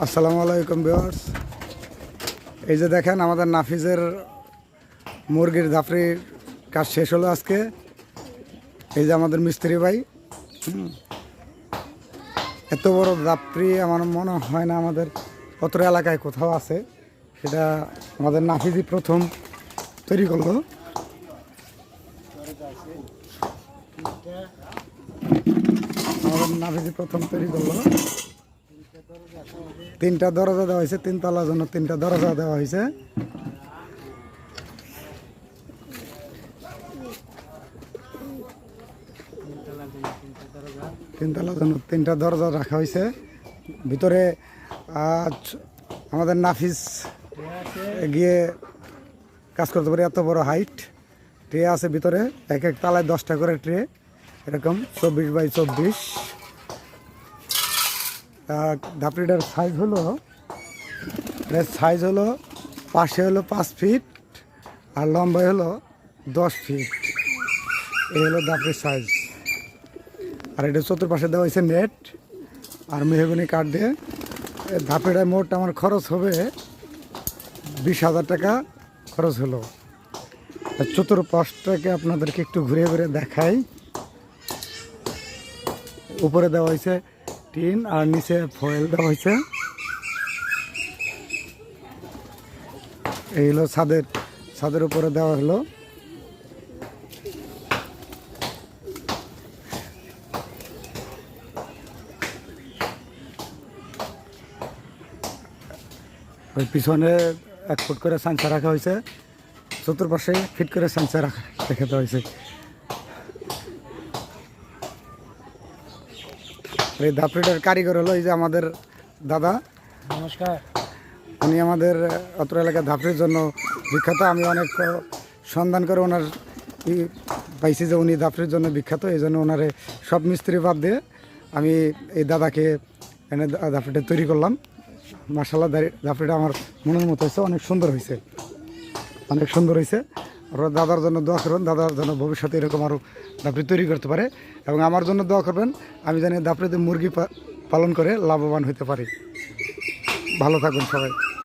আসসালামু আলাইকুম ভিউয়ার্স। এই যে দেখেন আমাদের নাফিজের মুরগির ধাপড়ির কাজ শেষ হলো আজকে। এই যে আমাদের মিস্ত্রি ভাই, এত বড় ধাপড়ি আমার মনে হয় না আমাদের অত্র এলাকায় কোথাও আছে। সেটা আমাদের নাফিজই প্রথম তৈরি করলো। আমাদের নাফিজই প্রথম তৈরি করলো। তিনটা দরজা দেওয়া হয়েছে, তিনতলার জন্য তিনটা দরজা দেওয়া হয়েছে। তিনতলার জন্য তিনটা দরজা রাখা হয়েছে। ভিতরে আজ আমাদের নাফিস গিয়ে কাজ করতে পারে, এত বড় হাইট। ট্রে আছে ভিতরে, এক এক তালায় 10টা করে ট্রে, এরকম 24x24। ধাপড়িটার সাইজ হলো পাশে হলো 5 ফিট আর লম্বাই হলো 10 ফিট। এই হলো ধাপড়ির সাইজ। আর এটা চতুর্পাশে দেওয়া হয়েছে নেট আর মেহগনি কাঠ দিয়ে। ধাপড়িটায় মোট আমার খরচ হবে 20,000 টাকা খরচ হলো। চতুর্পাশটাকে আপনাদেরকে একটু ঘুরে ঘুরে দেখাই। উপরে দেওয়া হয়েছে টিন আর নিচে ফয়েল দেওয়া হয়েছে। এই হলো ছাদের উপরে দেওয়া হলো। ওই পিছনে 1 ফুট করে সাঞ্চা রাখা হয়েছে, চতুর্পাশে ফিট করে সাঞ্চা রেখে দেওয়া হয়েছে। এই ধাপড়িটার কারিগর হলো এই যে আমাদের দাদা। নমস্কার। উনি আমাদের অত্র এলাকার ধাপড়ির জন্য বিখ্যাত। আমি অনেক সন্ধান করে ওনার পাইছি যে উনি ধাপড়ির জন্য বিখ্যাত। এই জন্য ওনারে সব মিস্ত্রি বাদ দিয়ে আমি এই দাদাকে এনে ধাপড়িটা তৈরি করলাম। মার্শাল্লাহ, ধাপড়িটা আমার মনের মতো হয়েছে, অনেক সুন্দর হয়েছে, অনেক সুন্দর হয়েছে। আর দাদার জন্য দোয়া করবেন, দাদার জন্য ভবিষ্যতে এরকম আরও ধাপড়ি তৈরি করতে পারে। এবং আমার জন্য দোয়া করবেন, আমি জানি ধাপড়িতে মুরগি পালন করে লাভবান হতে পারি। ভালো থাকবেন সবাই।